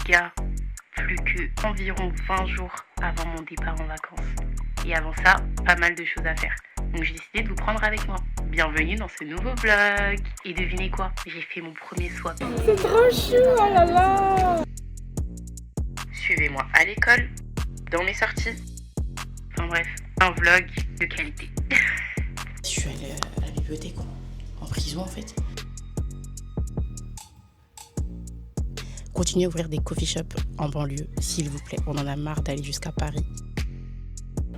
gars, plus que environ 20 jours avant mon départ en vacances. Et avant ça, pas mal de choses à faire. Donc j'ai décidé de vous prendre avec moi. Bienvenue dans ce nouveau vlog. Et devinez quoi? J'ai fait mon premier swap. C'est trop chou, oh là là. Suivez-moi à l'école, dans mes sorties. Enfin bref, un vlog de qualité. Je suis allée à la bibliothèque, en prison en fait. Continuez à ouvrir des coffee shops en banlieue, s'il vous plaît. On en a marre d'aller jusqu'à Paris.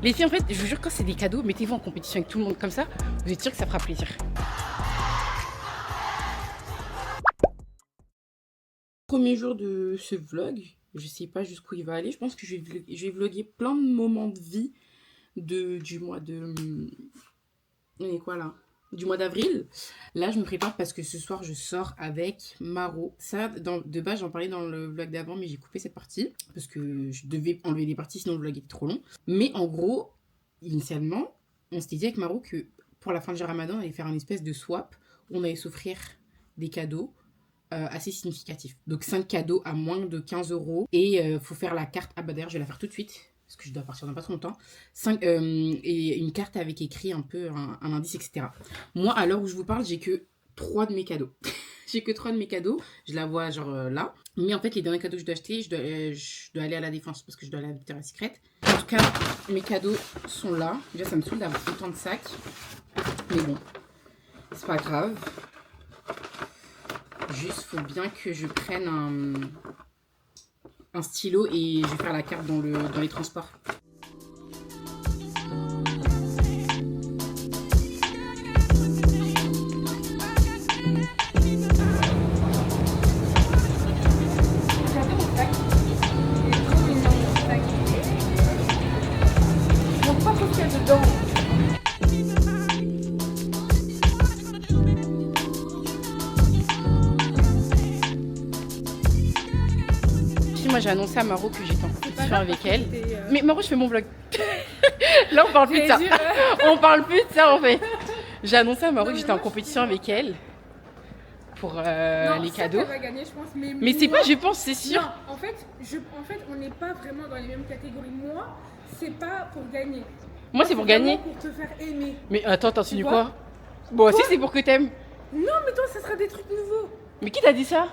Les filles, en fait, je vous jure, quand c'est des cadeaux, mettez-vous en compétition avec tout le monde comme ça, vous êtes sûr que ça fera plaisir. Premier jour de ce vlog, je sais pas jusqu'où il va aller. Je pense que je vais vlogger plein de moments de vie du mois de... On est quoi là? Du mois d'avril. Là, je me prépare parce que ce soir, je sors avec Maro. Ça, de base, j'en parlais dans le vlog d'avant, mais j'ai coupé cette partie parce que je devais enlever des parties, sinon le vlog était trop long. Mais en gros, initialement, on s'était dit avec Maro que pour la fin du Ramadan, on allait faire une espèce de swap où on allait s'offrir des cadeaux assez significatifs. Donc 5 cadeaux à moins de 15 €. Et faut faire la carte. Ah bah d'ailleurs, je vais la faire tout de suite. Parce que je dois partir dans pas trop longtemps, et une carte avec écrit un peu un indice, etc. Moi, à l'heure où je vous parle, j'ai que 3 de mes cadeaux. J'ai que 3 de mes cadeaux. Je la vois genre là. Mais en fait, les derniers cadeaux que je dois acheter, je dois aller à la Défense parce que je dois aller à Victoria's Secret. En tout cas, mes cadeaux sont là. Déjà, ça me saoule d'avoir autant de sacs. Mais bon, c'est pas grave. Juste, faut bien que je prenne un stylo et je vais faire la carte dans les transports. Moi j'ai annoncé à Maro que j'étais en compétition avec elle. Mais Maro, je fais mon vlog. Là on parle plus de ça. On parle plus de ça en fait. J'ai annoncé à Maro que j'étais en compétition avec elle pour les cadeaux. Va gagner, je pense, mais c'est pas je pense, c'est sûr. Non, en fait, on n'est pas vraiment dans les mêmes catégories. Moi, c'est pas pour gagner. Moi c'est pour gagner. Pour te faire aimer. Mais attends, t'insinues quoi? Bon, si c'est pour que t'aimes. Non, mais toi, ça sera des trucs nouveaux. Mais qui t'a dit ça?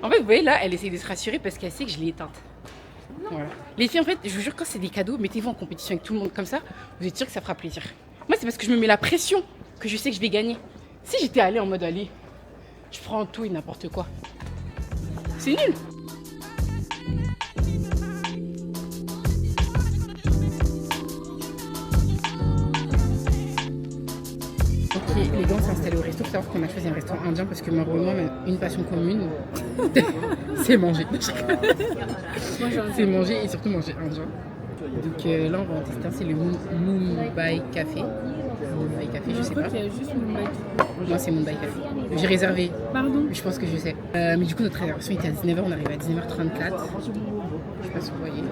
En fait, vous voyez, là, elle essaie de se rassurer parce qu'elle sait que je l'ai éteinte. Voilà. Les filles, en fait, je vous jure, quand c'est des cadeaux, mettez-vous en compétition avec tout le monde comme ça, vous êtes sûr que ça fera plaisir. Moi, c'est parce que je me mets la pression que je sais que je vais gagner. Si j'étais allée en mode allez, je prends tout et n'importe quoi. C'est nul. Ok, les gars, on s'est installés au resto. Faut savoir qu'on a choisi un restaurant indien parce que Maro et moi, on a une passion commune, c'est manger. C'est manger et surtout manger indien. Donc là, on va en tester un, c'est le Mumbai Café. Mumbai Café, je sais pas. Il y a juste Mumbai. Non, c'est Mumbai Café. J'ai réservé. Pardon? Je pense que je sais. Mais du coup, notre réservation était à 19h, on arrive à 19h34. Je sais pas si vous voyez.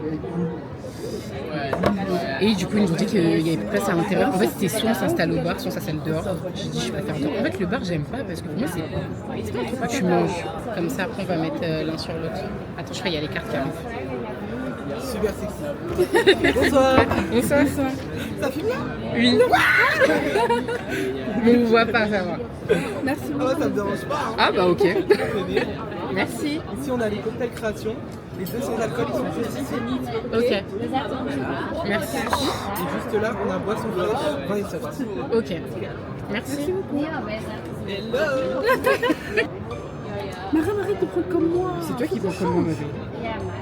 Et du coup, ils nous ont dit qu'il y avait plus de place à l'intérieur. En fait, c'était soit on s'installe au bar, soit on s'installe dehors. J'ai dit, je préfère dehors. En fait, le bar, j'aime pas parce que pour moi, c'est pas un truc que tu manges. Comme ça, après, on va mettre l'un sur l'autre. Attends, je crois qu'il y a les cartes qui arrivent. Super sexy. Bonsoir. Bonsoir. Ça filme là? Oui. Mais on voit pas, ça va. Merci Ah beaucoup. ouais, ça me dérange pas. Hein. Ah bah ok. Venez. Merci. Ici, on a les cocktails création. Les deux sans alcool, ils sont petits. Ok. Merci. Et juste là, on a boisson fraîche, vin et soft. Ok. Merci. Hello. Marie, arrête de prendre comme moi. C'est toi qui prends comme moi, ma belle.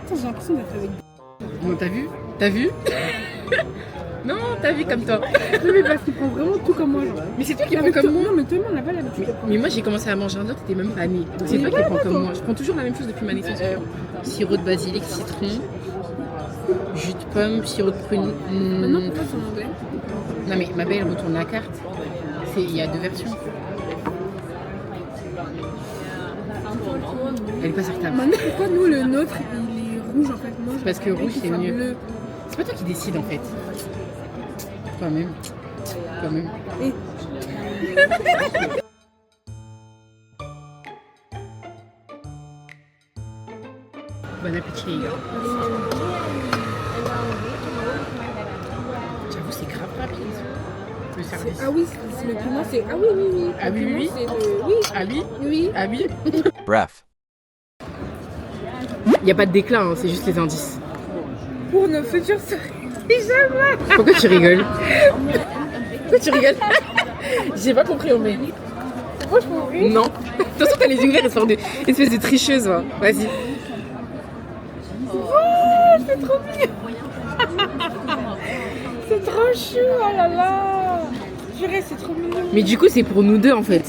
Attends, j'ai l'impression d'être avec. Non, t'as vu? T'as vu? Non, t'as vu comme toi. Non, mais parce qu'il prend vraiment tout comme moi. Genre. Mais c'est toi qui prends comme moi. Non, mais tout le monde n'a pas l'habitude. Mais moi j'ai commencé à manger un autre, t'étais même pas née. Donc c'est toi qui prends comme moi. Je prends toujours la même chose depuis ma naissance. Sirop de basilic, citron, jus de pomme, sirop de prune. Maintenant, pourquoi c'est en anglais? Non mais ma belle, retourne la carte. Il y a 2 versions. Elle est pas certaine. Maintenant, pourquoi nous, le nôtre, il est rouge en fait? Moi, Parce que rouge c'est mieux. Bleu. C'est pas toi qui décide en fait. Quand même. Quand même. Et... appétit. J'avoue, c'est grave rapide. Le service. Ah oui, le piment c'est... Ah oui, oui, oui. Ah oui, Le oui, piment, c'est le... Oui, Ah oui oui. Ah oui Bref. Il n'y a pas de déclin, hein, c'est juste les indices. Pour nos futurs soirées. Jamais. Pourquoi tu rigoles? Pourquoi tu rigoles? J'ai pas compris, on met. Moi, je peux ouvrir. Non. De toute façon, t'as les yeux ouverts, une sorte espèce de tricheuse. Va. Vas-y. Oh, c'est trop mignon. C'est trop chou, oh là là. Purée, c'est trop mignon. Mais du coup, c'est pour nous deux en fait.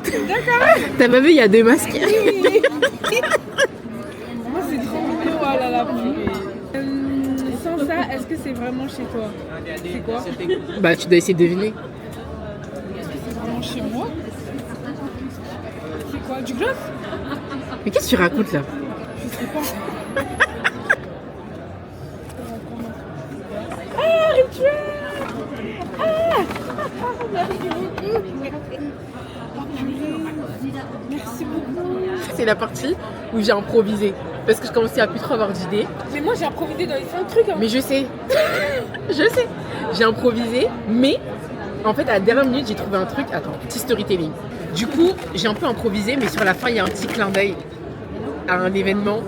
D'accord. T'as pas vu, il y a deux masques. Moi, c'est trop mignon, oh là là. Sans ça, est-ce que c'est vraiment chez toi? C'est quoi? Bah, tu dois essayer de deviner. C'est vraiment chez moi? C'est quoi? Du gloss? Mais qu'est-ce que tu racontes là? Je sais pas. Ah, rituel! Ah! Merci beaucoup. Oh, purée. Merci beaucoup. C'est la partie où j'ai improvisé. Parce que je commençais à plus trop avoir d'idées. Mais moi, j'ai improvisé dans les 5 trucs. Hein. Mais je sais. Je sais. J'ai improvisé, mais en fait, à la dernière minute, j'ai trouvé un truc. Attends, petit storytelling. Du coup, j'ai un peu improvisé, mais sur la fin, il y a un petit clin d'œil à un événement,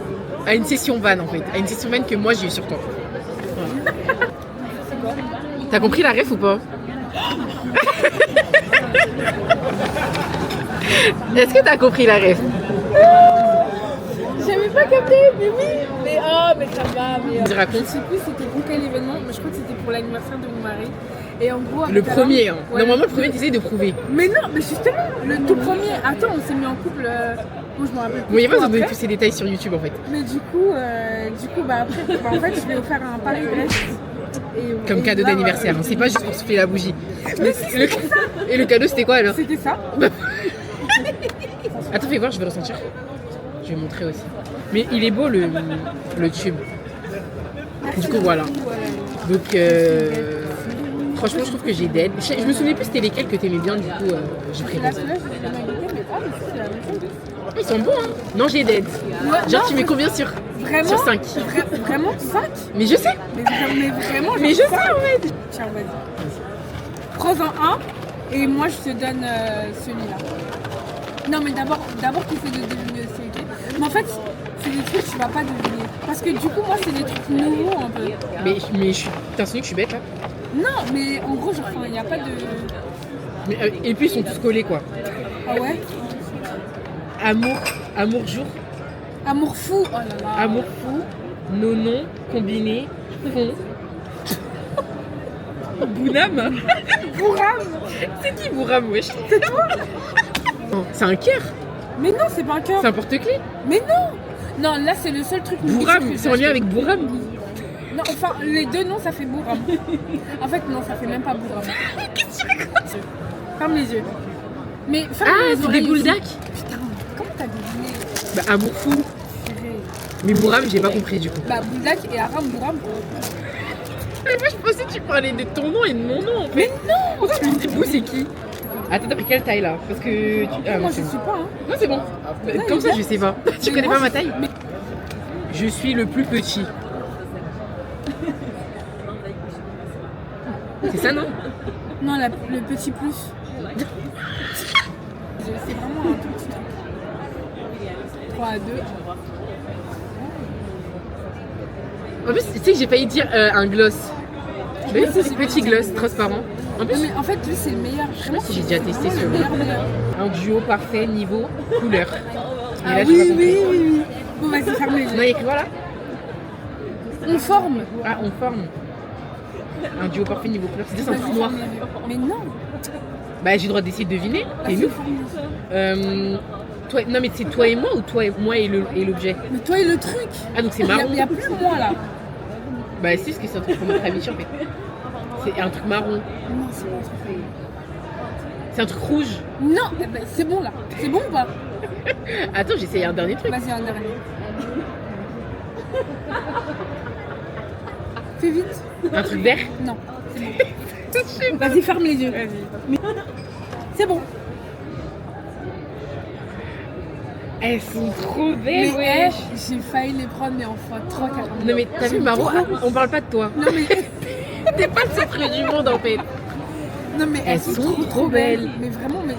à une session van en fait. À une session van que moi, j'ai eu sur toi. Voilà. T'as compris la ref ou pas? Est-ce que t'as compris la ref? J'avais pas capté, mais oui. Mais oh, mais ça va. Mais, Tu racontes. je sais plus c'était pour quel événement, mais je crois que c'était pour l'anniversaire de mon mari. Et en gros, Le premier, hein. Ouais. Normalement, le premier, t'essayes de prouver. Mais non, mais justement, le tout premier. Attends, on s'est mis en couple. Moi, je me rappelle. Bon, il n'y a pas trop besoin de donner après. tous ces détails sur YouTube en fait. Mais du coup, bah après, bah, en fait, je vais offrir un Paris-Brest. Comme cadeau là, d'anniversaire, hein. C'est pas juste pour souffler la bougie. Mais si, Le- Et le cadeau, c'était quoi alors? c'était ça. Attends, fais voir, je vais ressentir. Je vais montrer aussi. Mais il est beau le tube. Du coup, voilà. Donc, franchement, je trouve que j'ai d'aide. Je me souvenais plus c'était lesquels que t'aimais bien, du coup, j'ai pris Là, les celui-là, je l'ai jamais goûté, mais ah, mais si, c'est la même chose. Ils sont bons, hein. Non, j'ai d'aide. Ouais, Genre, non, tu mets combien sur Vraiment Sur 5. Vraiment 5? Mais je sais. Mais vraiment, Mais je sais, en fait. Tiens, vas-y. Prends-en un et moi je te donne celui-là. Non, mais d'abord tu fais de deviner aussi, ok? Mais en fait, c'est des trucs que tu vas pas deviner. Parce que du coup, moi, c'est des trucs nouveaux un peu. Mais t'as souvenu que je suis bête, là? Non, mais en gros, genre, il n'y a pas de. Mais, et puis, ils sont tous collés, quoi. Ah ouais? Amour jour, Amour fou, oh là là. amour fou, nos noms combinés font. Bounam. Bourram. C'est qui Bourram, wesh? C'est toi? C'est un cœur. Mais non, c'est pas un cœur. C'est un porte-clés. Mais non. Non, là, c'est le seul truc. Bourram, c'est en lien avec Bourram. Non, enfin, les deux noms, ça fait Bourram. En fait, non, ça fait même pas Bourram. Qu'est-ce que tu racontes? Ferme les yeux. Mais ferme Ah, les c'est des oreilles boules aussi. d'ac. Putain, comment t'as deviné? Bah, amour fou. Purée. Mais Bourram, j'ai pas compris du coup. Bah, Bouldak et Aram Bourram. Mais moi, je pensais que tu parlais de ton nom et de mon nom en fait. Mais non. Pourquoi tu me dis vous, c'est qui? Attends, t'as pris quelle taille là? Parce que. Ah, Moi, non, je c'est sais bon. pas, hein. Non, c'est bon. Comme ça, je sais pas. Tu Mais connais moi, pas ma taille? mais- Je suis le plus petit. C'est ça, non? Non, le petit plus. C'est vraiment un tout petit truc. 3 à 2. En plus, tu sais que j'ai failli dire un gloss. Tu vois, c'est petit gloss transparent. En Non, plus, mais en fait, lui, c'est le meilleur. je sais pas si j'ai déjà testé C'est ce le meilleur. un duo parfait niveau couleur. Mais Ah là, je oui, sais pas oui, oui, oui. Bon, vas-y, ferme les Non, il y yeux. a écrit voilà. On forme. Ah, on forme. Un duo parfait niveau couleur. C'est un Vas-y, truc noir. ferme les yeux. Mais non. Bah, j'ai le droit d'essayer de deviner. Et Vas-y, nous ferme les yeux. toi, non, mais c'est toi et moi ou toi et moi et l'objet? Mais toi et le truc. Ah, donc c'est Il marron. n'y a plus moi là. Bah, si, parce que c'est un truc pour notre amitié en fait. C'est un truc marron. Non, c'est pas un truc. C'est un truc rouge. Non, eh ben, c'est bon là. C'est bon ou pas? Attends, j'ai essayé un dernier truc. Vas-y, un dernier. Fais vite. Un truc vert. Non. C'est bon. Vas-y, ferme les yeux. C'est bon. Elles sont trop Mais belles, wesh. j'ai failli les prendre, mais en x3 carrément. Non mais t'as vu Maro, on parle pas de toi. Non mais, T'es pas le centre du monde en fait. non, mais Elles sont trop belles. Mais vraiment, mais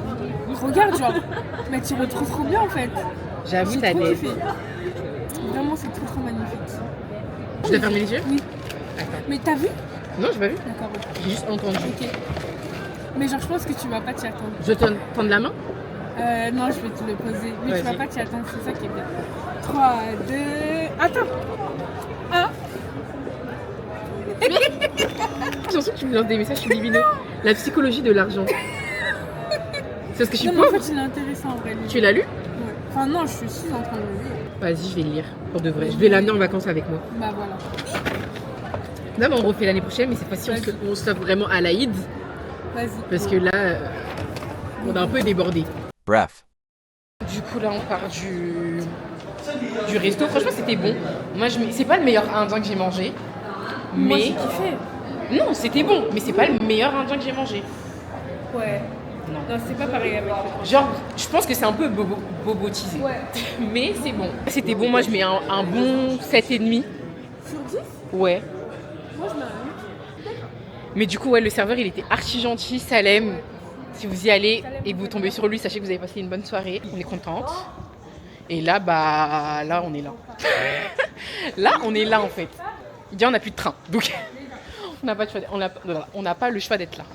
regarde, genre, mais tu retrouves trop bien en fait. J'avoue, J'ai t'as trop des... kiffé. Vraiment, c'est trop magnifique. Je dois fermer les yeux? Oui. Attends. Mais t'as vu? Non, j'ai pas vu. D'accord, ok. J'ai juste entendu. Ok. Mais genre, je pense que tu vas pas t'y attendre. Je te tendre la main? Non, je vais te le poser. Mais tu vas Vas-y. pas t'y attendre, c'est ça qui est bien. 3, 2... Attends. 1. J'ai l'impression que tu me lances des messages subliminaux. La psychologie de l'argent. C'est parce que je suis Non, mais en pauvre. fait, il est intéressant en vrai. lui. Tu l'as lu? Ouais. Enfin, non, je suis en train de le lire. Vas-y, je vais le lire. Pour de vrai. Je vais l'amener en vacances avec moi. Bah voilà. Non, mais on refait l'année prochaine, mais cette fois-ci, on se lève vraiment à l'Aïd. Vas-y. Parce que là, on a un peu débordé. Bref. Du coup, là, on part du resto. Franchement, c'était bon. Moi, c'est pas le meilleur indien que j'ai mangé. Moi, Mais. j'ai kiffé. Non, c'était bon. Mais c'est pas le meilleur indien que j'ai mangé. Ouais. Non. Non, c'est pas pareil avec le... Genre, je pense que c'est un peu bobotisé. Ouais. Mais c'est bon. C'était bon. Moi, je mets un bon 7,5. Sur 10? Ouais. Moi, je mets un 8. Mais du coup, ouais, le serveur, il était archi gentil, Salem. Si vous y allez et que vous tombez sur lui, sachez que vous avez passé une bonne soirée. On est contente. Et là, bah, là, on est là. Là, on est là, en fait. Il dit, on n'a plus de train. Donc, on n'a pas, on n'a pas le choix d'être là.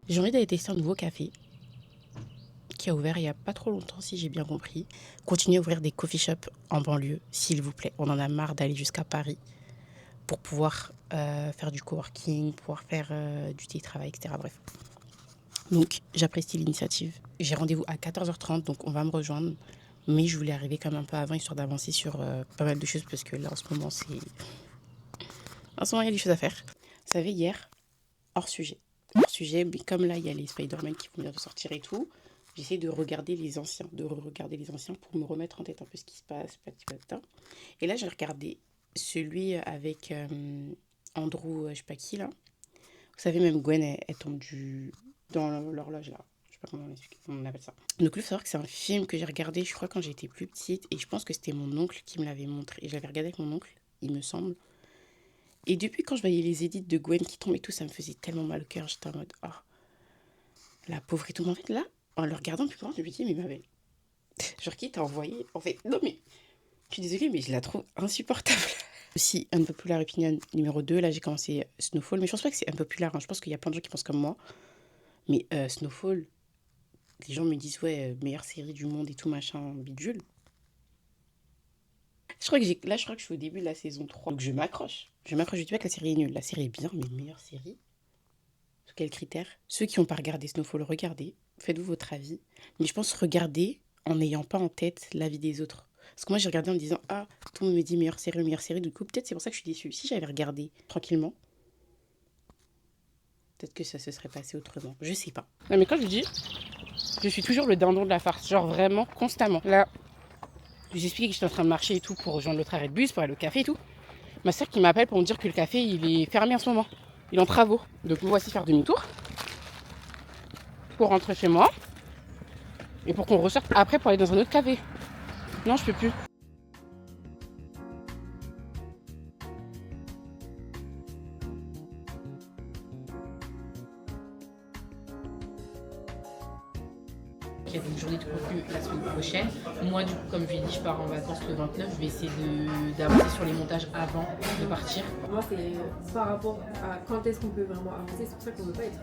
J'ai envie d'aller tester un nouveau café qui a ouvert il n'y a pas trop longtemps, si j'ai bien compris. Continuez à ouvrir des coffee shops en banlieue, s'il vous plaît. On en a marre d'aller jusqu'à Paris pour pouvoir faire du coworking, pouvoir faire du télétravail, etc. Bref. Donc, j'apprécie l'initiative. J'ai rendez-vous à 14h30, donc on va me rejoindre. Mais je voulais arriver quand même un peu avant, histoire d'avancer sur pas mal de choses, parce que là, en ce moment, il y a des choses à faire. Vous savez, hier, hors sujet, mais comme là, il y a les Spider-Man qui vont bientôt sortir et tout, j'essaie de regarder les anciens, pour me remettre en tête un peu ce qui se passe, patata. Et là, j'ai regardé celui avec Andrew, je sais pas qui, là. Vous savez, même Gwen, elle tombe dans l'horloge, là. Je sais pas comment on appelle ça. Donc, il faut savoir que c'est un film que j'ai regardé, je crois, quand j'étais plus petite. Et je pense que c'était mon oncle qui me l'avait montré. Et j'avais regardé avec mon oncle, il me semble. Et depuis quand je voyais les édits de Gwen qui tombent et tout, ça me faisait tellement mal au cœur. J'étais en mode, oh, la pauvre et tout. Mais en fait, là, en le regardant plus grand, je me dis, mais ma belle, genre qui t'a envoyé? En fait, non mais, je suis désolée, mais je la trouve insupportable. Aussi, Unpopular Opinion numéro 2, là j'ai commencé Snowfall, mais je pense pas que c'est Unpopular, hein. Je pense qu'il y a plein de gens qui pensent comme moi. Mais Snowfall, les gens me disent, ouais, meilleure série du monde et tout, machin, bidule. Je crois que je suis au début de la saison 3. Donc je m'accroche. Je dis pas que la série est nulle. La série est bien, mais meilleure série. Sous quels critères? Ceux qui n'ont pas regardé Snowfall, regardez. Faites-vous votre avis. Mais je pense regarder en n'ayant pas en tête l'avis des autres. Parce que moi j'ai regardé en me disant, ah, tout le monde me dit meilleure série. Du coup, peut-être c'est pour ça que je suis déçue. Si j'avais regardé tranquillement, peut-être que ça se serait passé autrement. Je sais pas. Non, mais quand je dis, je suis toujours le dindon de la farce. Genre vraiment, constamment. Là, j'expliquais que j'étais en train de marcher et tout pour rejoindre l'autre arrêt de bus, pour aller au café et tout. Ma soeur qui m'appelle pour me dire que le café, il est fermé en ce moment. Il est en travaux. Donc me voici faire demi-tour pour rentrer chez moi et pour qu'on ressorte après pour aller dans un autre café. Non, je peux plus. Il y a une journée de contenu la semaine prochaine. Moi, du coup, comme je l'ai dit, je pars en vacances le 29. Je vais essayer d'avancer sur les montages avant de partir. Moi, c'est par rapport à quand est-ce qu'on peut vraiment avancer. C'est pour ça qu'on ne veut pas être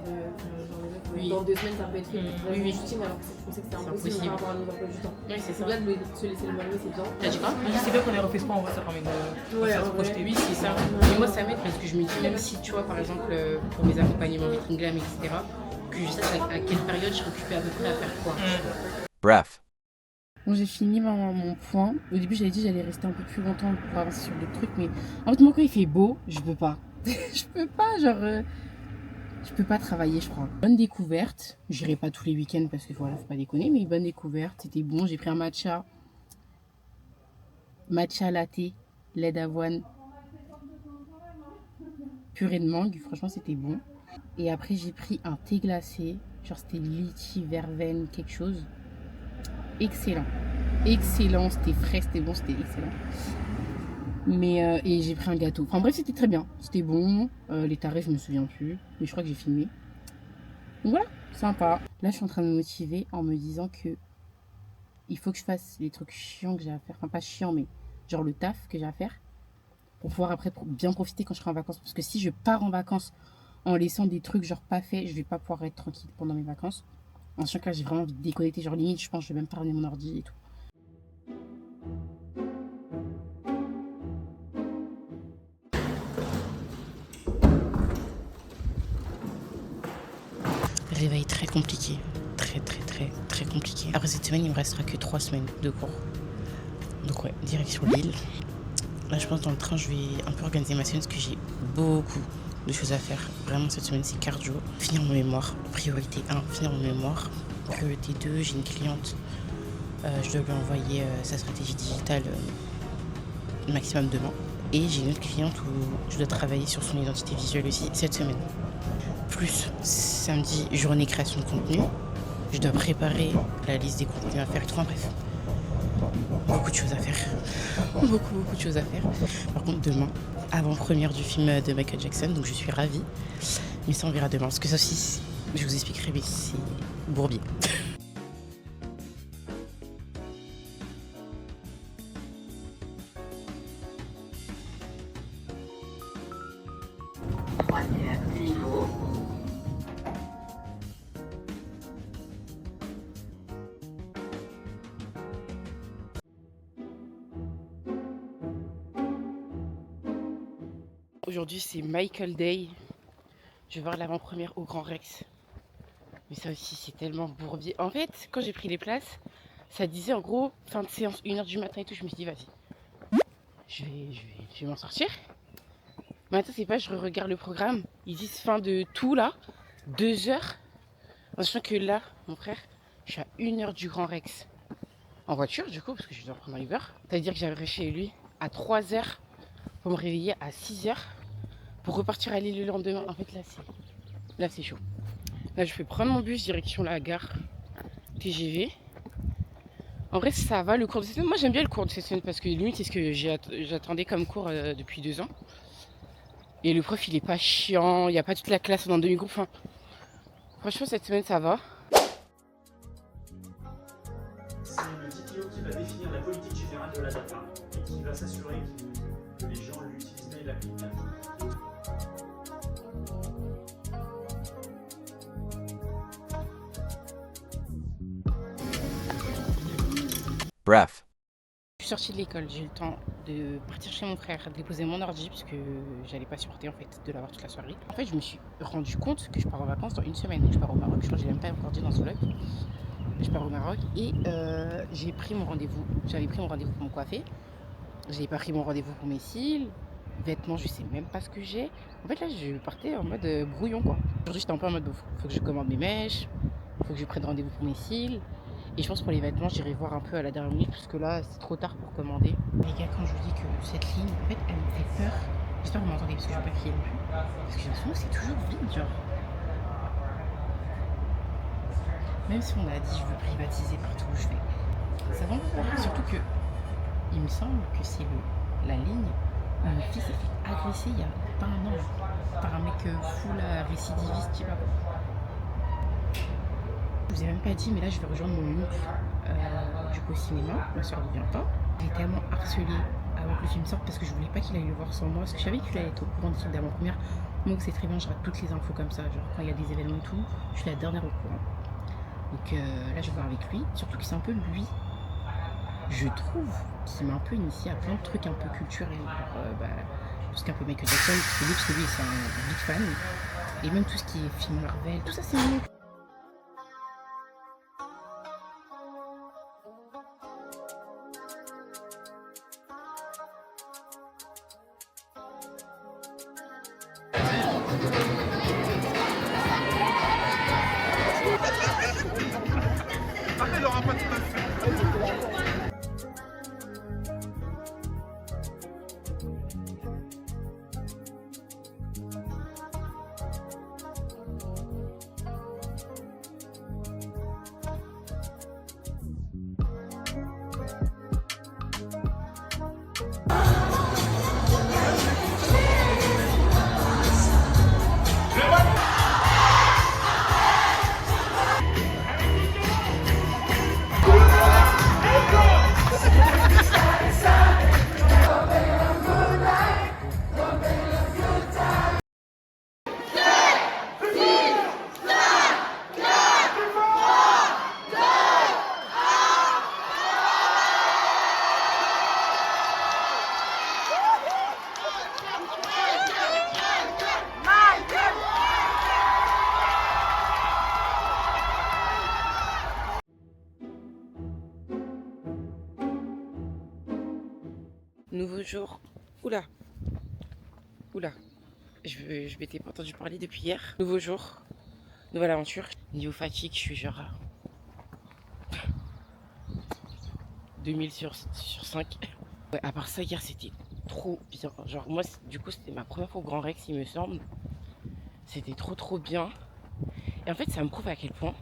Oui. dans 2 semaines, ça peut être Oui, oui. shooting, alors que je pensais que c'était impossible impossible. par rapport à nos emplois du temps. Oui, c'est C'est ça. bien de se laisser le maillot, c'est bien. T'as dit quoi? C'est bien qu'on les refait pas en vrai, ça permet de Ouais, se en projeter. vrai. Oui, c'est ça. Mais moi, ça m'aide parce que je me dis, même si, tu vois, par exemple, pour mes accompagnements meeting glam, etc., que je sache à quelle période je suis occupée à peu près à faire quoi. Bref. Bon, j'ai fini mon point. Au début, j'avais dit que j'allais rester un peu plus longtemps pour avancer sur le truc, mais en fait, moi, quand il fait beau, je peux pas. Je peux pas, je peux pas travailler, je crois. Bonne découverte. J'irai pas tous les week-ends parce que voilà, faut pas déconner, mais bonne découverte. C'était bon. J'ai pris un matcha latte, lait d'avoine, purée de mangue. Franchement, c'était bon. Et après, j'ai pris un thé glacé. Genre, c'était litchi, verveine, quelque chose. Excellent. Excellent. C'était frais, c'était bon, c'était excellent. Mais, et j'ai pris un gâteau. Enfin bref, c'était très bien. C'était bon. Les tarifs, je me souviens plus. Mais je crois que j'ai filmé. Donc voilà, sympa. Là, je suis en train de me motiver en me disant que il faut que je fasse les trucs chiants que j'ai à faire. Enfin, pas chiants, mais genre le taf que j'ai à faire. Pour pouvoir après bien profiter quand je serai en vacances. Parce que si je pars en vacances en laissant des trucs genre pas faits, je vais pas pouvoir être tranquille pendant mes vacances. En sachant que là, j'ai vraiment envie de déconnecter. Genre limite, je pense que je vais même pas ramener mon ordi et tout. Réveil très compliqué. Très compliqué. Après cette semaine, il me restera que 3 semaines de cours. Donc ouais, direction Lille. Là, je pense dans le train, je vais un peu organiser ma semaine parce que j'ai beaucoup de choses à faire. Vraiment, cette semaine, c'est cardio. Finir mon mémoire. Priorité 1, finir mon mémoire. Priorité 2, j'ai une cliente. Je dois lui envoyer sa stratégie digitale maximum demain. Et j'ai une autre cliente où je dois travailler sur son identité visuelle aussi cette semaine. Plus samedi, journée création de contenu. Je dois préparer la liste des contenus à faire. Enfin bref, beaucoup de choses à faire. Beaucoup de choses à faire. Par contre, demain, avant-première du film de Michael Jackson, donc je suis ravie. Mais ça, on verra demain. Parce que ça aussi, je vous expliquerai, mais c'est bourbier. Aujourd'hui, c'est Michael Day. Je vais voir l'avant-première au Grand Rex. Mais ça aussi, c'est tellement bourbier. En fait, quand j'ai pris les places, ça disait en gros fin de séance, 1h du matin et tout. Je me suis dit, vas-y, je vais m'en sortir. Mais attends, c'est pas, je regarde le programme. Ils disent fin de tout là, 2h. En sachant que là, mon frère, je suis à 1h du Grand Rex. En voiture, du coup, parce que je dois prendre un Uber. C'est-à-dire que j'arriverai chez lui à 3h pour me réveiller à 6h pour repartir à Lille le lendemain. En fait, là, c'est chaud. Là, je vais prendre mon bus direction la gare TGV. En vrai, ça va le cours de cette semaine. Moi, j'aime bien le cours de cette semaine parce que limite, c'est ce que j'attendais comme cours depuis 2 ans. Et le prof, il est pas chiant. Il n'y a pas toute la classe dans demi-groupe. Enfin, franchement, cette semaine, ça va. C'est le CTO qui va définir la politique générale de la data et qui va s'assurer que les gens l'utilisent bien et l'appliquent bien. Bref. Je suis sortie de l'école, j'ai eu le temps de partir chez mon frère, déposer mon ordi parce que j'allais pas supporter en fait de l'avoir toute la soirée. En fait, je me suis rendu compte que je pars en vacances dans 1 semaine. Donc je pars au Maroc, je crois que j'ai même pas encore dit dans ce vlog. Je pars au Maroc et j'ai pris mon rendez-vous. J'avais pris mon rendez-vous pour me coiffer. J'ai pas pris mon rendez-vous pour mes cils. Vêtements, je sais même pas ce que j'ai. En fait, là, je partais en mode brouillon quoi. Aujourd'hui, j'étais un peu en mode faut que je commande mes mèches, faut que je prenne rendez-vous pour mes cils. Et je pense pour les vêtements, j'irai voir un peu à la dernière minute parce que là, c'est trop tard pour commander. Les gars, quand je vous dis que cette ligne, en fait, elle me fait peur. J'espère que vous m'entendez parce que je vais pas crier non plus. Parce que j'ai l'impression que c'est toujours vide, genre. Même si on a dit je veux privatiser partout où je vais. Ça va me faire peur. Surtout que il me semble que c'est la ligne où mon fils s'est fait agresser il y a pas un an par un mec full récidiviste, je sais pas quoi. Je vous ai même pas dit, mais là je vais rejoindre mon oncle du coup au cinéma. Ma soeur ne vient pas. J'ai tellement harcelé avant que le film sorte parce que je voulais pas qu'il aille le voir sans moi. Parce que je savais qu'il allait être au courant des trucs d'avant-première. Donc c'est très bien, je rate toutes les infos comme ça. Genre quand il y a des événements et tout, je suis la dernière au courant. Donc là je vais voir avec lui. Surtout que c'est un peu lui, je trouve, qui m'a un peu initié à plein de trucs un peu culturels. Tout ce qui est un peu Michael Jackson, parce que lui c'est un big fan. Et même tout ce qui est film Marvel, tout ça c'est mon oncle. Nouveau jour. Oula. Oula. Je m'étais pas entendu parler depuis hier. Nouveau jour. Nouvelle aventure. Niveau fatigue, je suis genre à 2000 sur 5. Ouais, à part ça, hier c'était trop bien. Genre moi, du coup, c'était ma première fois au Grand Rex, il me semble. C'était trop bien. Et en fait, ça me prouve à quel point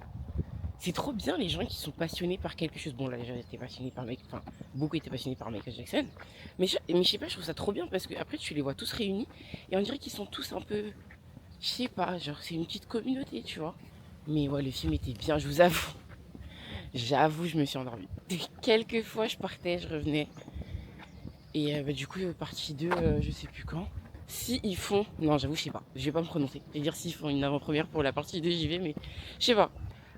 c'est trop bien les gens qui sont passionnés par quelque chose. Bon, là, j'étais passionné par enfin, beaucoup étaient passionnés par Michael Jackson. Mais je sais pas, je trouve ça trop bien parce que après, tu les vois tous réunis et on dirait qu'ils sont tous un peu, je sais pas, genre, c'est une petite communauté, tu vois. Mais ouais, le film était bien, je vous avoue. J'avoue, je me suis endormie. Quelques fois, je partais, je revenais. Et du coup, partie 2, je sais plus quand. Si ils font, non, j'avoue, je sais pas. Je vais pas me prononcer. Je vais dire s'ils font une avant-première pour la partie 2, j'y vais, mais je sais pas.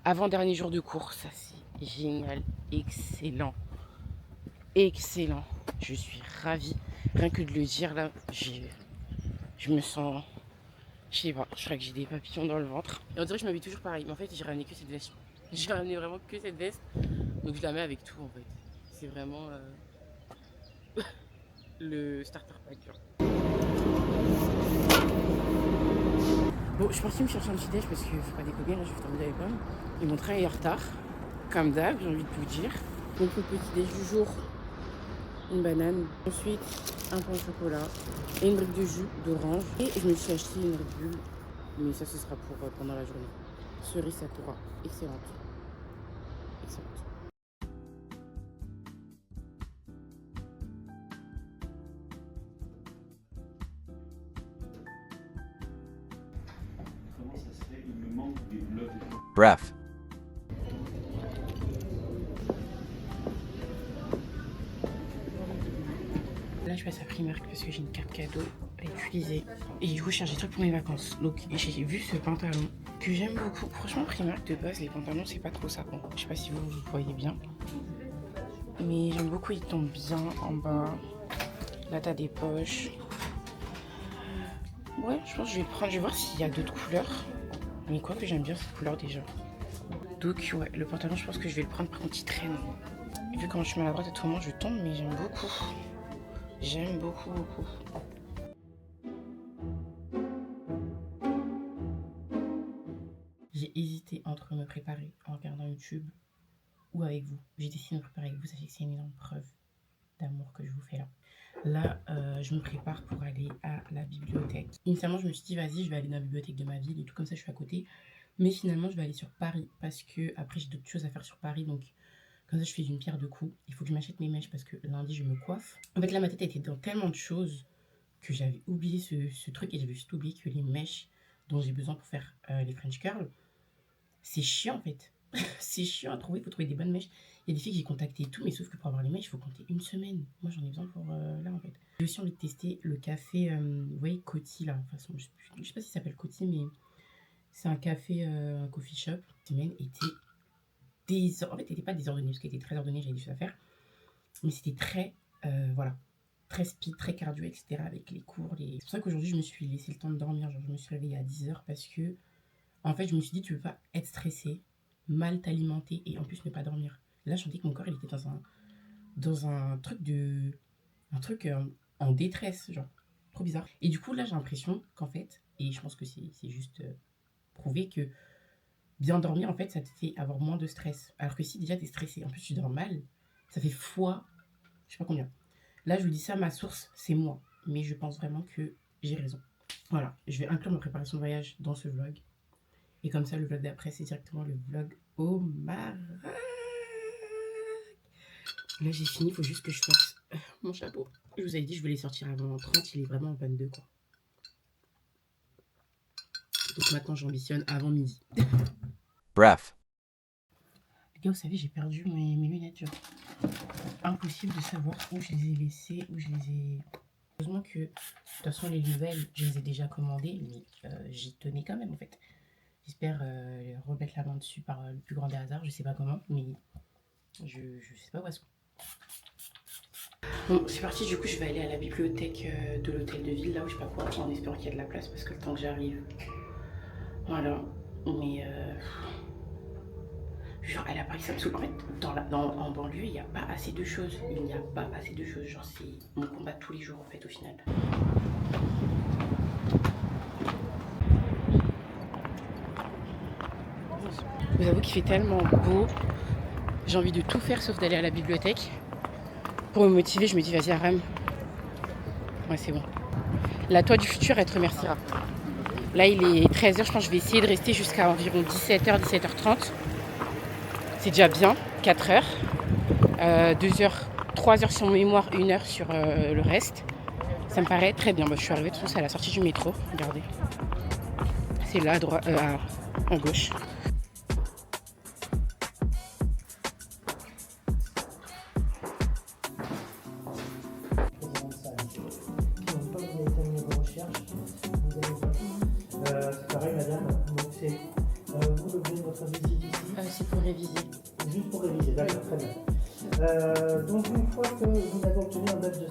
Avant-dernier jour de cours, ça c'est génial, excellent, excellent. Je suis ravie, rien que de le dire là, je me sens, je sais pas, je crois que j'ai des papillons dans le ventre. Et on dirait que je m'habille toujours pareil, mais en fait j'ai ramené que cette veste. J'ai ramené vraiment que cette veste, donc je la mets avec tout en fait. C'est vraiment le starter pack. Bon, je suis partie me chercher un petit déj parce qu'il faut pas déconner, là je vais terminer avec pommes. Et mon train est en retard, comme d'hab, j'ai envie de vous dire. Donc le petit déj du jour, une banane, ensuite un pain au chocolat et une brique de jus d'orange. Et je me suis acheté une Red Bull, mais ça ce sera pour pendant la journée. Cerise Sakura, excellente. Excellente. Comment ça se fait? Il me manque des vlogs. Bref. Là, je passe à Primark parce que j'ai une carte cadeau à utiliser. Et du coup, je cherche des trucs pour mes vacances. Donc, j'ai vu ce pantalon que j'aime beaucoup. Franchement, Primark, de base, les pantalons, c'est pas trop ça. Bon, je sais pas si vous voyez bien. Mais j'aime beaucoup, il tombe bien en bas. Là, t'as des poches. Ouais, je pense que je vais prendre. Je vais voir s'il y a d'autres couleurs. Mais quoi que j'aime bien cette couleur déjà. Donc, ouais, le pantalon, je pense que je vais le prendre. Par contre, il traîne. Vu comment je suis maladroite à tout moment, je tombe, mais j'aime beaucoup. J'aime beaucoup. J'ai hésité entre me préparer en regardant YouTube ou avec vous. J'ai décidé de me préparer avec vous, sachez que c'est une énorme preuve d'amour que je vous fais là. Là, je me prépare pour aller à la bibliothèque. Initialement, je me suis dit, vas-y, je vais aller dans la bibliothèque de ma ville et tout, comme ça, je suis à côté. Mais finalement, je vais aller sur Paris parce que après, j'ai d'autres choses à faire sur Paris, donc comme ça, je fais d'une pierre deux coups. Il faut que je m'achète mes mèches parce que lundi, je me coiffe. En fait, là, ma tête était dans tellement de choses que j'avais oublié ce truc et j'avais juste oublié que les mèches dont j'ai besoin pour faire les French curls, c'est chiant en fait. C'est chiant à trouver, il faut trouver des bonnes mèches. Il y a des filles que j'ai contactées et tout, mais sauf que pour avoir les mèches, il faut compter une semaine. Moi, j'en ai besoin pour là en fait. J'ai aussi envie de tester le café, vous voyez, Coty là. De toute façon, je sais pas si ça s'appelle Coty, mais c'est un café, un coffee shop. La semaine était en fait, c'était pas désordonné parce qu'elle était très ordonnée, j'avais des choses à faire. Mais c'était très, voilà, très speed, très cardio, etc. avec les cours. C'est pour ça qu'aujourd'hui, je me suis laissé le temps de dormir. Genre, je me suis réveillée à 10h parce que, en fait, je me suis dit, tu peux pas être stressé, mal t'alimenter et en plus ne pas dormir. Là, je sentais que mon corps, il était dans un truc en détresse, genre, trop bizarre. Et du coup, là, j'ai l'impression qu'en fait, et je pense que c'est juste prouvé que bien dormir, en fait, ça te fait avoir moins de stress. Alors que si déjà t'es stressé, en plus tu dors mal, ça fait fois, je sais pas combien. Là, je vous dis ça, ma source, c'est moi. Mais je pense vraiment que j'ai raison. Voilà, je vais inclure ma préparation de voyage dans ce vlog. Et comme ça, le vlog d'après, c'est directement le vlog au Maroc. Là, j'ai fini, il faut juste que je fasse mon chapeau. Je vous avais dit, je voulais sortir avant 30, il est vraiment en 22, quoi. Donc maintenant, j'ambitionne avant midi. Bref. Les gars, vous savez, j'ai perdu mes lunettes, genre. Impossible de savoir où je les ai laissées, où je les ai... Heureusement que, de toute façon, les nouvelles, je les ai déjà commandées, mais j'y tenais quand même, en fait. J'espère remettre la main dessus par le plus grand des hasards, je sais pas comment, mais je sais pas où elles sont. Bon, c'est parti, du coup, je vais aller à la bibliothèque de l'hôtel de ville, là où je sais pas quoi, en espérant qu'il y a de la place, parce que le temps que j'arrive... Voilà, mais Genre, elle a pris ça me saoule. En fait, en banlieue, il n'y a pas assez de choses. Il n'y a pas assez de choses. Genre, c'est mon combat de tous les jours, en fait, au final. Je vous avoue qu'il fait tellement beau. J'ai envie de tout faire sauf d'aller à la bibliothèque. Pour me motiver, je me dis, vas-y, Aram. Ouais, c'est bon. La toi du futur, elle te remerciera. Là, il est 13h, je pense que je vais essayer de rester jusqu'à environ 17h, 17h30. C'est déjà bien, 4h. 2h, 3h sur mémoire, 1h sur le reste. Ça me paraît très bien. Moi, je suis arrivée, de toute façon, c'est à la sortie du métro. Regardez. C'est là, à droite, en gauche. C'est pareil, madame. Donc, c'est vous l'objet de votre visite ici. C'est pour réviser. Juste pour réviser, d'accord, très bien. Donc, une fois que vous avez obtenu un badge de...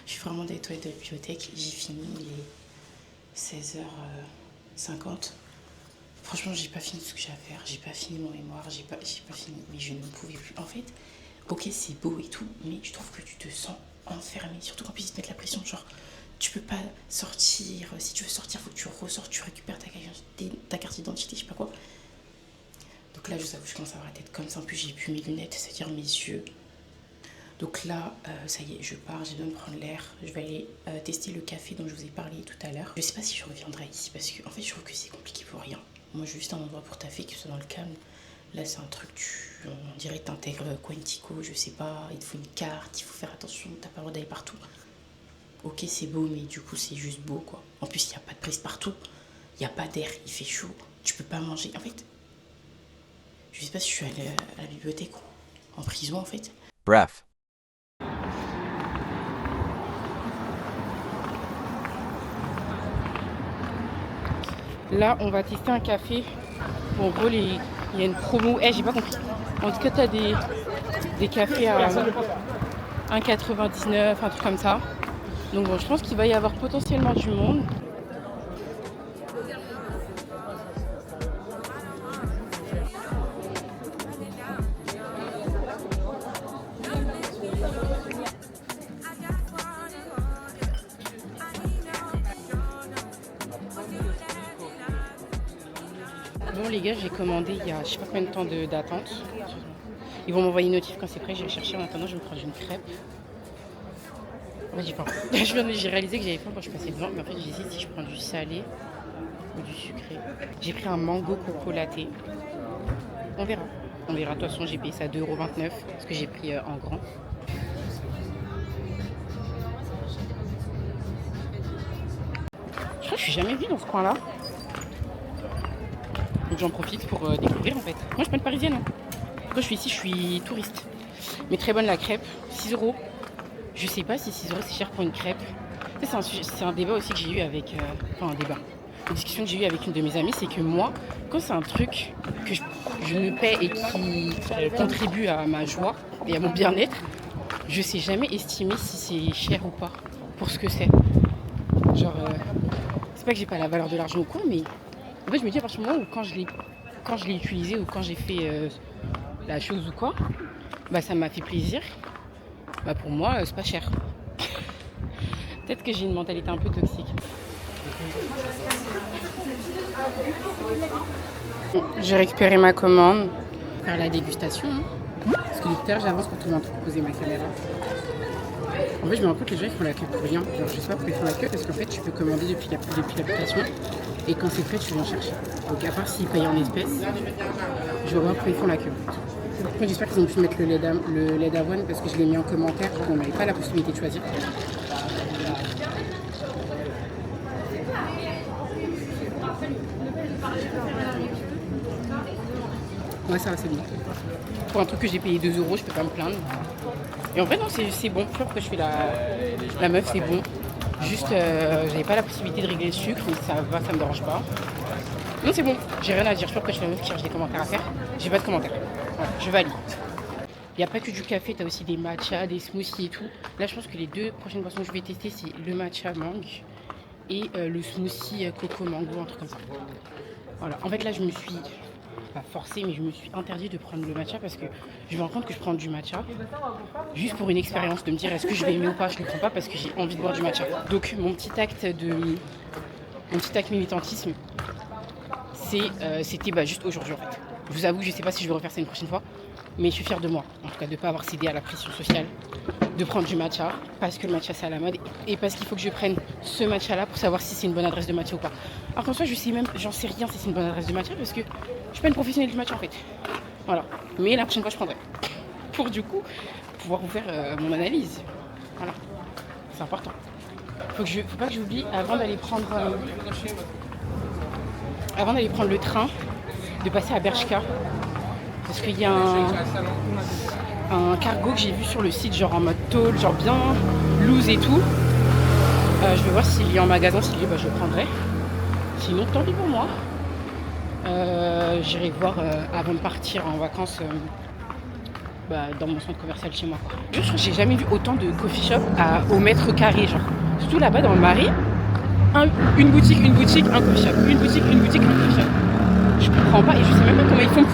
Je suis vraiment des toilettes de la bibliothèque. J'ai fini, il est 16h50. Franchement, j'ai pas fini tout ce que j'ai à faire. J'ai pas fini mon mémoire, j'ai pas fini. Mais je ne pouvais plus. En fait, ok, c'est beau et tout, mais je trouve que tu te sens enfermé. Surtout qu'en plus, ils te mettent la pression. Genre, tu peux pas sortir. Si tu veux sortir, faut que tu ressortes, tu récupères ta carte d'identité, je sais pas quoi. Donc là, je sais que je commence à avoir la tête comme ça. En plus, j'ai plus mes lunettes, c'est-à-dire mes yeux. Donc là, ça y est, je pars, j'ai besoin de prendre l'air. Je vais aller tester le café dont je vous ai parlé tout à l'heure. Je sais pas si je reviendrai ici parce que en fait, je trouve que c'est compliqué pour rien. Moi, j'ai juste un endroit pour taffer qui soit dans le calme. Là, c'est un truc, on dirait que t'intègres Quantico, je sais pas, il te faut une carte, il faut faire attention, t'as pas le droit d'aller partout. Ok, c'est beau, mais du coup, c'est juste beau, quoi. En plus, il n'y a pas de prise partout, il n'y a pas d'air, il fait chaud, tu peux pas manger. En fait, je sais pas si je suis allée à la bibliothèque ou en prison, en fait. Bref. Là, on va tester un café. En gros, il y a une promo. J'ai pas compris. En tout cas, t'as des cafés à 1,99, un truc comme ça. Donc bon, je pense qu'il va y avoir potentiellement du monde. Bon les gars, j'ai commandé il y a je sais pas combien de temps d'attente. Ils vont m'envoyer une notif quand c'est prêt, je vais chercher. En attendant, je vais me prendre une crêpe. Ouais, j'ai faim. J'ai réalisé que j'avais faim quand je passais devant, mais en fait j'hésite si je prends du salé ou du sucré. J'ai pris un mango coco latte. On verra. On verra. De toute façon, j'ai payé ça 2,29 € parce que j'ai pris en grand. Je crois que je suis jamais venue dans ce coin-là. Donc j'en profite pour découvrir en fait. Moi je suis pas une parisienne. Hein. Quand je suis ici, je suis touriste. Mais très bonne la crêpe. 6 €. Je sais pas si 6 € c'est cher pour une crêpe. C'est un débat aussi que j'ai eu avec... enfin un débat. Une discussion que j'ai eue avec une de mes amies, c'est que moi, quand c'est un truc que je me paie et qui contribue à ma joie et à mon bien-être, je sais jamais estimer si c'est cher ou pas pour ce que c'est. Genre, c'est pas que j'ai pas la valeur de l'argent ou quoi, mais en fait je me dis à partir du moment où quand je l'ai utilisé ou quand j'ai fait la chose ou quoi, bah ça m'a fait plaisir. Bah pour moi c'est pas cher. Peut-être que j'ai une mentalité un peu toxique. J'ai récupéré ma commande, faire la dégustation. Hein. Parce que depuis tout à l'heure j'avance pour tout le monde poser ma caméra. En fait je me rends compte que les gens ils font la queue pour rien. Genre je sais pas pourquoi ils font la queue parce qu'en fait tu peux commander depuis l'application et quand c'est prêt tu viens chercher. Donc à part s'ils payent en espèces, je vois pourquoi ils font la queue. Moi j'espère qu'ils ont pu mettre le lait d'avoine parce que je l'ai mis en commentaire, on n'avait pas la possibilité de choisir. Ouais, ça va, c'est bon. Pour un truc que j'ai payé 2 euros, je peux pas me plaindre. Et en vrai, non, c'est bon. Je sais pas pourquoi je fais la meuf, c'est bon. Juste, j'avais pas la possibilité de régler le sucre, mais ça va, ça me dérange pas. Non, c'est bon, j'ai rien à dire. Je sais pas pourquoi je suis la meuf qui cherche des commentaires à faire. J'ai pas de commentaires. Voilà, je valide. Il n'y a pas que du café, tu as aussi des matchas, des smoothies et tout. Là, je pense que les 2 prochaines boissons que je vais tester, c'est le matcha mangue et le smoothie coco mango, un truc comme ça. Voilà. En fait, là, je me suis pas forcée, mais je me suis interdit de prendre le matcha parce que je me rends compte que je prends du matcha juste pour une expérience, de me dire est-ce que je vais aimer ou pas. Je ne le prends pas parce que j'ai envie de boire du matcha. Donc, mon petit acte militantisme, c'était juste aujourd'hui, en fait. Je vous avoue, je ne sais pas si je vais refaire ça une prochaine fois. Mais je suis fière de moi, en tout cas de ne pas avoir cédé à la pression sociale, de prendre du matcha, parce que le matcha c'est à la mode, et parce qu'il faut que je prenne ce matcha là pour savoir si c'est une bonne adresse de matcha ou pas. Alors qu'en soi, j'en sais rien si c'est une bonne adresse de matcha, parce que je suis pas une professionnelle du matcha en fait. Voilà. Mais la prochaine fois, je prendrai. Pour du coup, pouvoir vous faire mon analyse. Voilà. C'est important. Faut pas que j'oublie, avant d'aller prendre le train, de passer à Bershka. Parce qu'il y a un cargo que j'ai vu sur le site, genre en mode tôle, genre bien loose et tout. Je vais voir s'il est en magasin, s'il est, je le prendrai. Sinon, tant pis pour moi. J'irai voir avant de partir en vacances dans mon centre commercial chez moi. Je crois que j'ai jamais vu autant de coffee shop au mètre carré, genre. Surtout là-bas dans le Marais, une boutique, un coffee shop. Une boutique, un coffee shop. Je comprends pas et je sais même pas comment ils font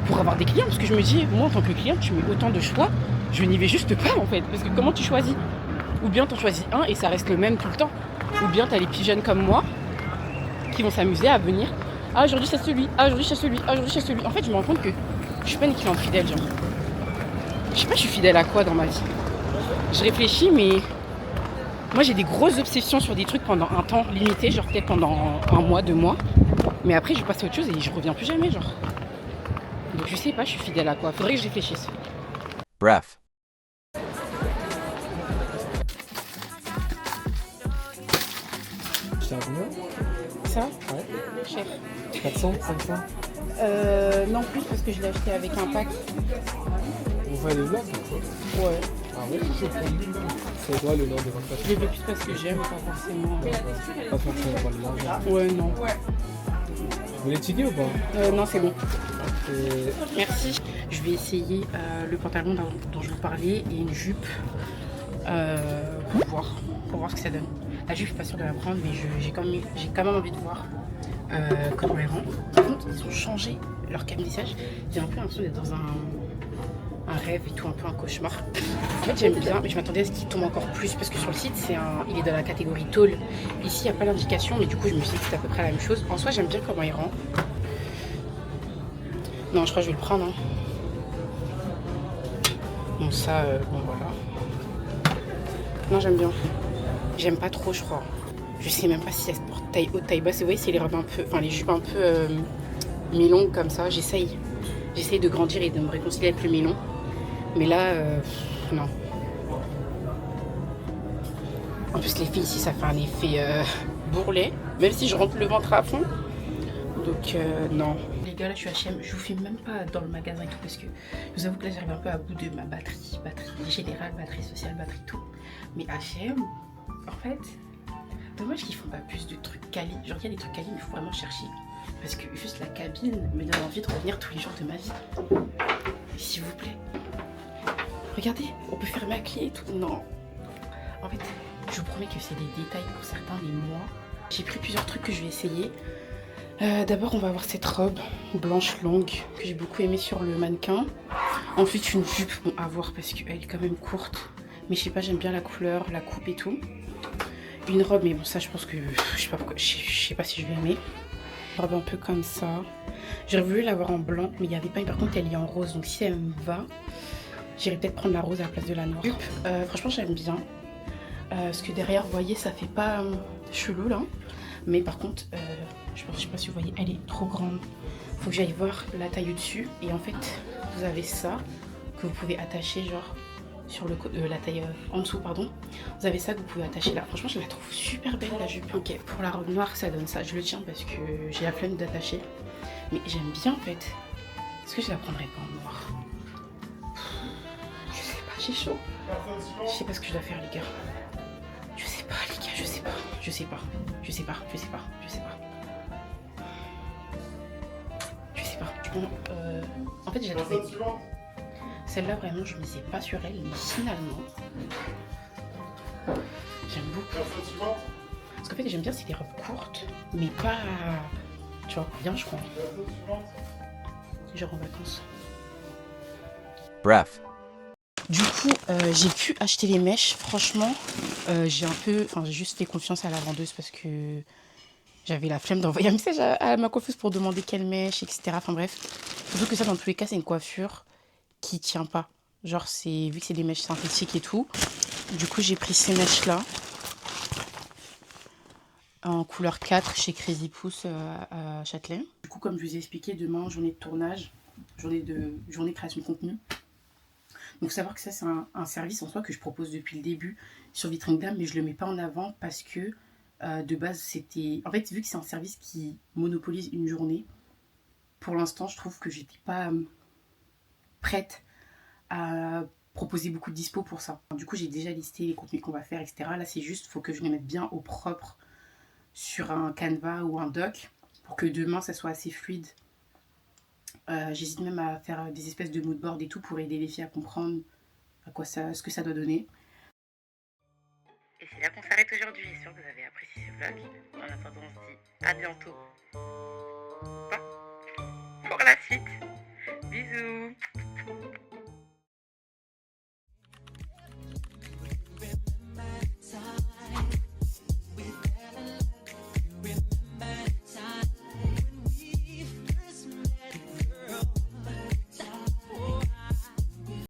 pour avoir des clients, parce que je me dis, moi en tant que client, tu mets autant de choix, je n'y vais juste pas en fait, parce que comment tu choisis? Ou bien t'en choisis un et ça reste le même tout le temps, ou bien t'as les petits jeunes comme moi qui vont s'amuser à venir, ah aujourd'hui c'est celui, ah aujourd'hui c'est celui, ah aujourd'hui c'est celui. En fait je me rends compte que je suis pas une cliente fidèle, genre. Je sais pas je suis fidèle à quoi dans ma vie. Je réfléchis, mais moi j'ai des grosses obsessions sur des trucs pendant un temps limité, genre peut-être pendant 1 mois, 2 mois. Mais après je passe à autre chose et je reviens plus jamais, genre. Donc je sais pas, je suis fidèle à quoi. Faudrait que je réfléchisse. Bref. C'est un combien? Ça? Ouais. Cher. 400, 500? Non plus parce que je l'ai acheté avec un pack. Vous faites des vlogs ou quoi? Ouais. Ah ouais? C'est quoi le nom de votre page? Je l'ai fait plus parce que j'aime, pas forcément. Pas forcément pour l'argent. Ouais, non. Vous voulez ticket ou pas? Non, c'est bon. Et... Merci. Je vais essayer le pantalon dont je vous parlais et une jupe pour voir ce que ça donne. La jupe, je suis pas sûre de la prendre, mais j'ai quand même envie de voir comment elle rend. Par contre, ils ont changé leur camouflage. J'ai un peu l'impression d'être dans un rêve et tout, un peu un cauchemar. En fait, j'aime bien, mais je m'attendais à ce qu'il tombe encore plus parce que sur le site, il est dans la catégorie tôle. Ici, il n'y a pas l'indication, mais du coup, je me suis dit que c'était à peu près la même chose. En soi, j'aime bien comment il rend. Non, je crois que je vais le prendre. Hein. Bon, ça, bon, voilà. Non, j'aime bien. J'aime pas trop, je crois. Je sais même pas si ça se porte taille haute, taille basse. Vous voyez, c'est les robes un peu, enfin les jupes un peu mi-longues comme ça. J'essaye de grandir et de me réconcilier avec le mi-long. Mais là, non. En plus, les filles ici, ça fait un effet bourrelet. Même si je rentre le ventre à fond. Donc, non. Les gars, là, je suis à H&M. Je vous filme même pas dans le magasin et tout parce que je vous avoue que là, j'arrive un peu à bout de ma batterie générale, batterie sociale, batterie tout. Mais H&M, en fait, dommage qu'ils font pas plus de trucs quali. Genre, il y a des trucs quali, mais il faut vraiment chercher. Parce que juste la cabine me donne envie de revenir tous les jours de ma vie. S'il vous plaît. Regardez, on peut faire ma clé et tout. Non. En fait, je vous promets que c'est des détails pour certains, mais moi, j'ai pris plusieurs trucs que je vais essayer. D'abord, on va avoir cette robe blanche longue que j'ai beaucoup aimée sur le mannequin. Ensuite, une jupe, bon, à voir parce qu'elle est quand même courte. Mais je sais pas, j'aime bien la couleur, la coupe et tout. Une robe, mais bon, ça, je pense que je sais pas pourquoi, je sais pas si je vais aimer. Une robe un peu comme ça. J'aurais voulu l'avoir en blanc, mais il n'y avait pas. Par contre, elle est en rose, donc si elle me va, j'irai peut-être prendre la rose à la place de la noire. Franchement, j'aime bien. Parce que derrière, vous voyez, ça fait pas chelou là. Mais par contre, je sais pas si vous voyez, elle est trop grande. Faut que j'aille voir la taille au-dessus. Et en fait, vous avez ça que vous pouvez attacher genre sur le la taille en dessous, pardon. Vous avez ça que vous pouvez attacher là. Franchement, je la trouve super belle la jupe. Ok, pour la robe noire, ça donne ça. Je le tiens parce que j'ai la flemme d'attacher. Mais j'aime bien en fait. Est-ce que je la prendrais pas en noir? Je sais pas, j'ai chaud. Je sais pas ce que je dois faire, les gars. Je sais pas, les gars, je sais pas. Je sais pas. Je sais pas. Je sais pas. Je sais pas. Je sais pas. Bon, en fait, j'ai la trouvé. Celle-là, vraiment, je ne misais pas sur elle, mais finalement, j'aime beaucoup. Parce qu'en fait, j'aime bien, c'est des robes courtes, mais pas. Tu vois, bien, je crois. Genre en vacances. Bref. Du coup, j'ai pu acheter les mèches. Franchement, j'ai juste fait confiance à la vendeuse parce que j'avais la flemme d'envoyer un message à ma coiffeuse pour demander quelle mèche, etc. Enfin bref. Surtout que ça, dans tous les cas, c'est une coiffure qui tient pas. Genre, vu que c'est des mèches synthétiques et tout. Du coup, j'ai pris ces mèches-là. En couleur 4 chez Crazy Pouce à Châtelet. Du coup, comme je vous ai expliqué, demain, journée de tournage, journée de création de contenu. Donc, savoir que ça, c'est un service en soi que je propose depuis le début sur Vitrine Glam, mais je le mets pas en avant parce que de base, c'était. En fait, vu que c'est un service qui monopolise une journée, pour l'instant, je trouve que j'étais pas prête à proposer beaucoup de dispo pour ça. Du coup, j'ai déjà listé les contenus qu'on va faire, etc. Là, c'est juste, faut que je les mette bien au propre sur un Canva ou un doc pour que demain ça soit assez fluide. J'hésite même à faire des espèces de moodboard et tout pour aider les filles à comprendre ce que ça doit donner. Et c'est là qu'on s'arrête aujourd'hui. J'espère que vous avez apprécié ce vlog. En attendant, on se dit à bientôt. Bon, pour la suite. Bisous.